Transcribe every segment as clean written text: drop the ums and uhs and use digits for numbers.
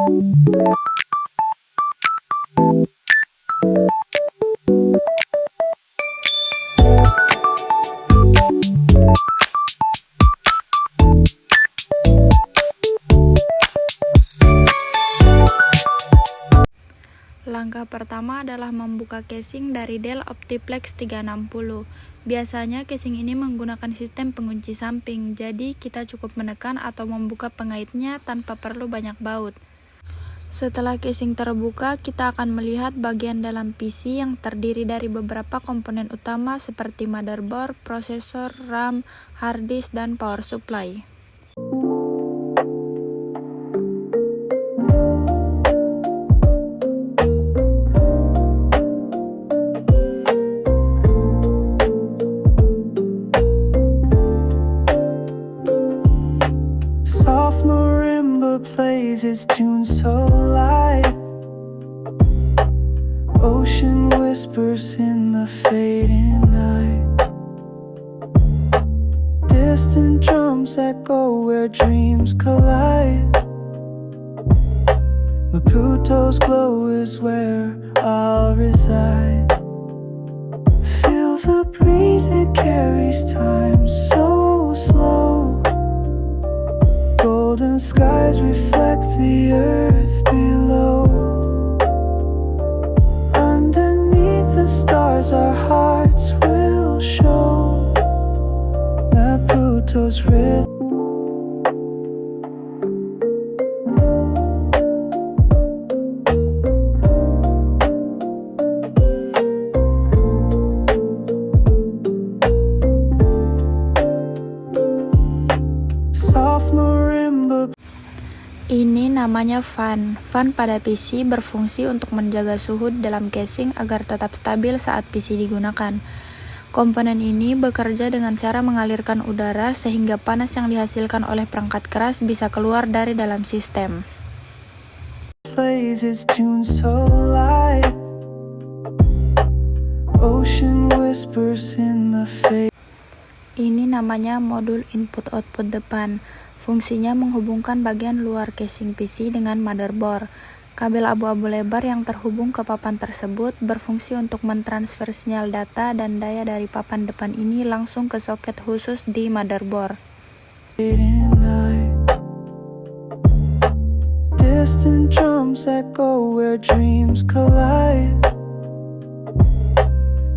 Langkah pertama adalah membuka casing dari Dell Optiplex 360. Biasanya casing ini menggunakan sistem pengunci samping, jadi kita cukup menekan atau membuka pengaitnya tanpa perlu banyak baut. Setelah casing terbuka, kita akan melihat bagian dalam PC yang terdiri dari beberapa komponen utama seperti motherboard, prosesor, RAM, hard disk, dan power supply. Plays its tune so light. Ocean whispers in the fading night. Distant drums echo where dreams collide. Maputo's glow is where I'll reside. Feel the breeze, it carries time so slow. Golden skies reflect the earth below. Underneath the stars our hearts will show. Maputo's rhythm. Ini namanya fan. Fan pada PC berfungsi untuk menjaga suhu dalam casing agar tetap stabil saat PC digunakan. Komponen ini bekerja dengan cara mengalirkan udara sehingga panas yang dihasilkan oleh perangkat keras bisa keluar dari dalam sistem. Ini namanya modul input-output depan. Fungsinya menghubungkan bagian luar casing PC dengan motherboard. Kabel abu-abu lebar yang terhubung ke papan tersebut berfungsi untuk mentransfer sinyal data dan daya dari papan depan ini langsung ke soket khusus di motherboard. Distant drums echo where dreams collide.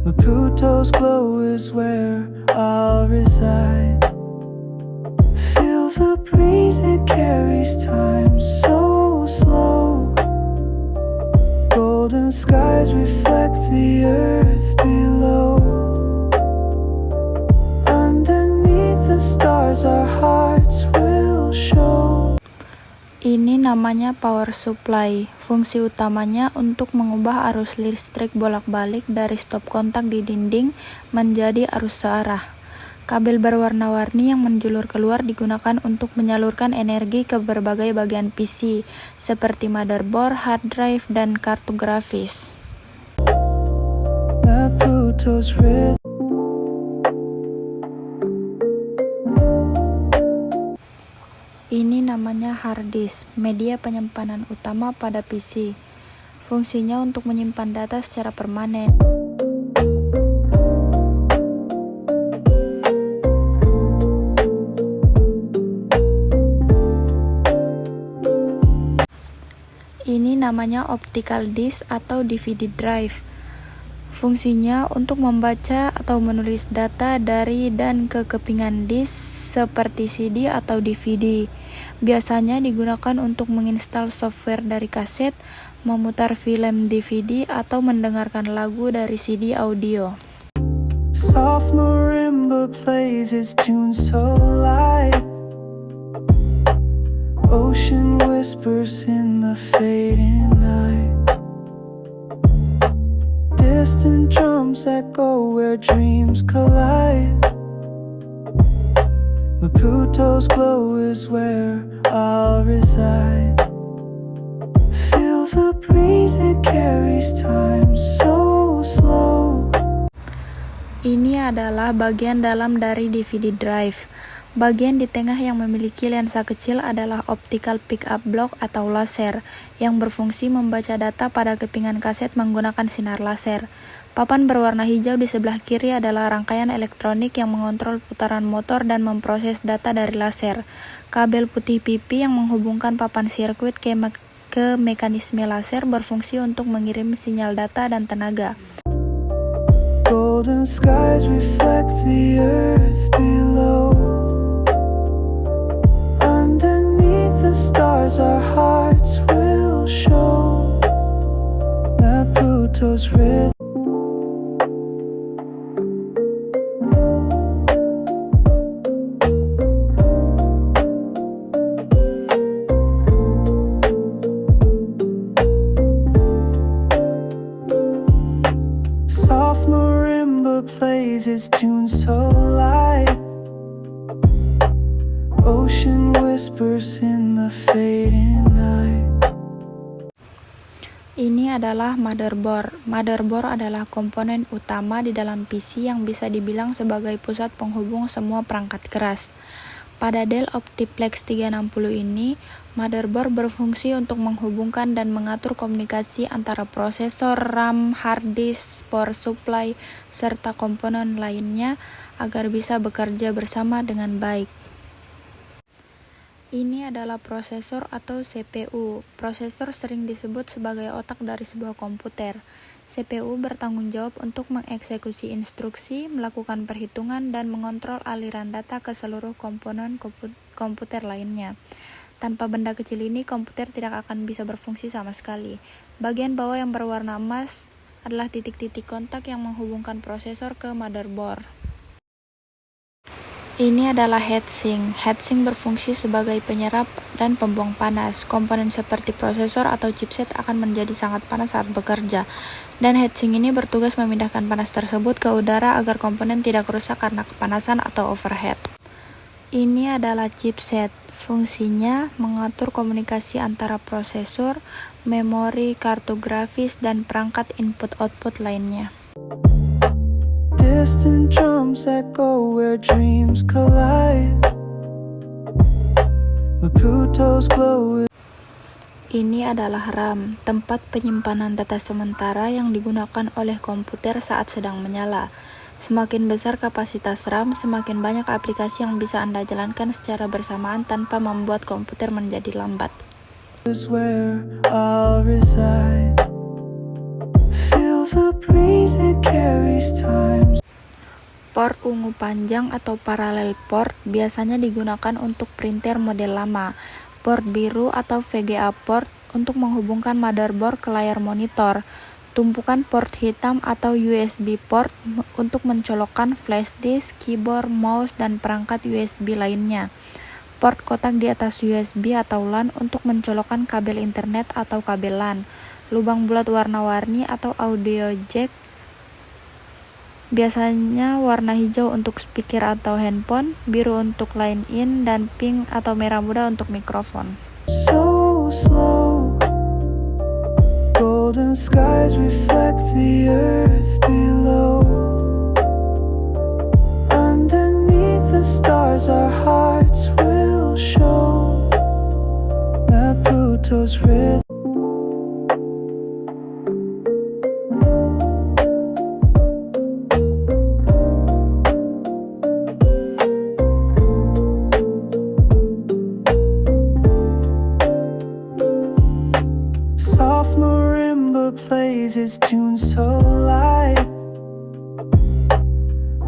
Maputo's glow is where I'll reside. Feel the breeze, it carries time so slow. Golden skies reflect the earth below. Underneath the stars our hearts will show. Ini namanya power supply. Fungsi utamanya untuk mengubah arus listrik bolak-balik dari stop kontak di dinding menjadi arus searah. Kabel berwarna-warni yang menjulur keluar digunakan untuk menyalurkan energi ke berbagai bagian PC, seperti motherboard, hard drive, dan kartu grafis. Ini namanya hard disk, media penyimpanan utama pada PC. Fungsinya untuk menyimpan data secara permanen. Ini namanya optical disk atau DVD drive. Fungsinya untuk membaca atau menulis data dari dan ke kepingan disk seperti CD atau DVD. Biasanya digunakan untuk menginstal software dari kaset, memutar film DVD, atau mendengarkan lagu dari CD audio. Soft marimba plays its tune so light. Ocean whispers in the fading night. Distant drums echo where dreams collide. Maputo's glow is where I'll reside. Feel the breeze, it carries time so slow. Ini adalah bagian dalam dari DVD drive. Bagian di tengah yang memiliki lensa kecil adalah optical pickup block atau laser, yang berfungsi membaca data pada kepingan kaset menggunakan sinar laser. Papan berwarna hijau di sebelah kiri adalah rangkaian elektronik yang mengontrol putaran motor dan memproses data dari laser. Kabel putih pipi yang menghubungkan papan sirkuit ke mekanisme laser berfungsi untuk mengirim sinyal data dan tenaga. Golden skies reflect the earth below. Underneath the stars our hearts will show that Pluto's rhythm. Soft marimba plays its tune so light. Ocean whispers in the fading night. Ini adalah motherboard. Motherboard adalah komponen utama di dalam PC yang bisa dibilang sebagai pusat penghubung semua perangkat keras. Pada Dell Optiplex 360 ini, motherboard berfungsi untuk menghubungkan dan mengatur komunikasi antara prosesor, RAM, hard disk, power supply, serta komponen lainnya agar bisa bekerja bersama dengan baik. Ini adalah prosesor atau CPU. Prosesor sering disebut sebagai otak dari sebuah komputer. CPU bertanggung jawab untuk mengeksekusi instruksi, melakukan perhitungan, dan mengontrol aliran data ke seluruh komponen komputer lainnya. Tanpa benda kecil ini, komputer tidak akan bisa berfungsi sama sekali. Bagian bawah yang berwarna emas adalah titik-titik kontak yang menghubungkan prosesor ke motherboard. Ini adalah heatsink. Heatsink berfungsi sebagai penyerap dan pembuang panas. Komponen seperti prosesor atau chipset akan menjadi sangat panas saat bekerja. Dan heatsink ini bertugas memindahkan panas tersebut ke udara agar komponen tidak rusak karena kepanasan atau overheat. Ini adalah chipset. Fungsinya mengatur komunikasi antara prosesor, memori, kartu grafis, dan perangkat input-output lainnya. Distant drums echo where dreams collide. Pluto's glow. Ini adalah RAM, tempat penyimpanan data sementara yang digunakan oleh komputer saat sedang menyala. Semakin besar kapasitas RAM, semakin banyak aplikasi yang bisa Anda jalankan secara bersamaan tanpa membuat komputer menjadi lambat. Is where I'll reside. Feel the breeze, it carries time. Port ungu panjang atau parallel port biasanya digunakan untuk printer model lama. Port biru atau VGA port untuk menghubungkan motherboard ke layar monitor. Tumpukan port hitam atau USB port untuk mencolokkan flash disk, keyboard, mouse, dan perangkat USB lainnya. Port kotak di atas USB atau LAN untuk mencolokkan kabel internet atau kabel LAN. Lubang bulat warna-warni atau audio jack biasanya warna hijau untuk speaker atau handphone, biru untuk line in, dan pink atau merah muda untuk mikrofon. So slow. Golden skies reflect the earth below. Underneath the stars our hearts will show that Pluto's rhythm. Soft marimba plays its tune so light.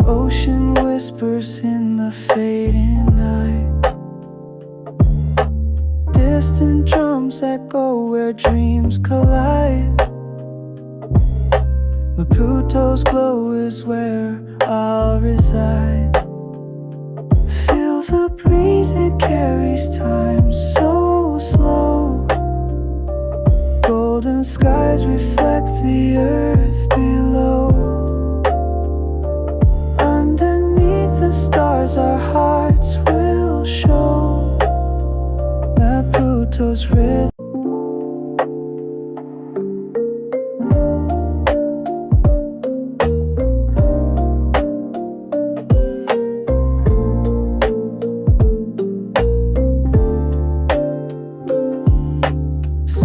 Ocean whispers in the fading night. Distant drums echo where dreams collide. But Pluto's glow is where I'll reside. Feel the breeze, it carries time so slow. Golden skies reflect the earth below. Underneath the stars our hearts will show that Pluto's rhythm.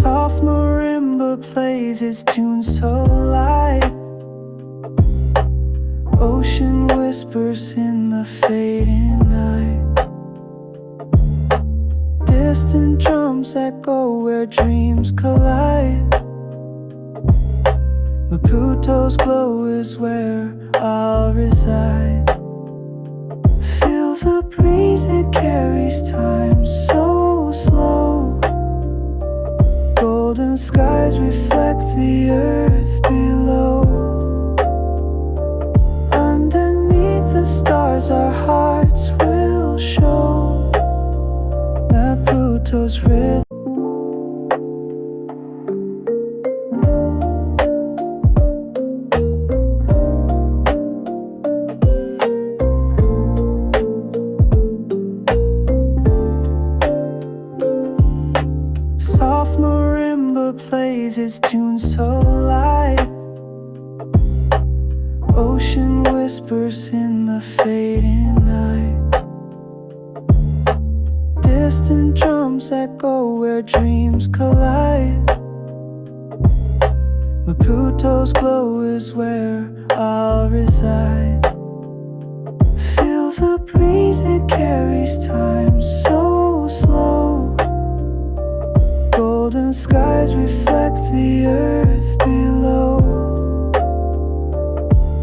Soft marimba plays its tune so light. Ocean whispers in the fading night. Distant drums echo where dreams collide. Maputo's glow is where I'll reside. Feel the breeze, it carries time so slow. Golden skies reflect the earth below. Underneath the stars our hearts will show. Maputo's rhythm. Soft marimba plays its tune so light. Ocean whispers in the fading night. Distant drums echo where dreams collide. Maputo's glow is where I'll reside. Feel the breeze, it carries time so slow. Golden skies reflect the earth below.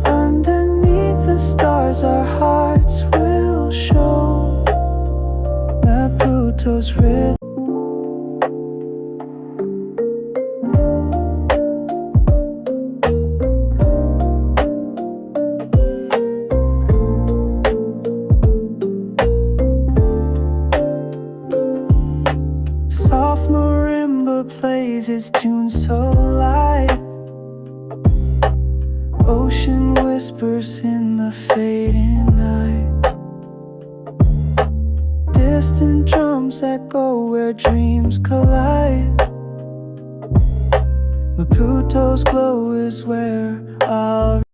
Underneath the stars our hearts will show. Maputo's rhythm. Soft marimba plays its tune so light. Ocean whispers in the fading night. Distant drums echo where dreams collide. Maputo's glow is where I'll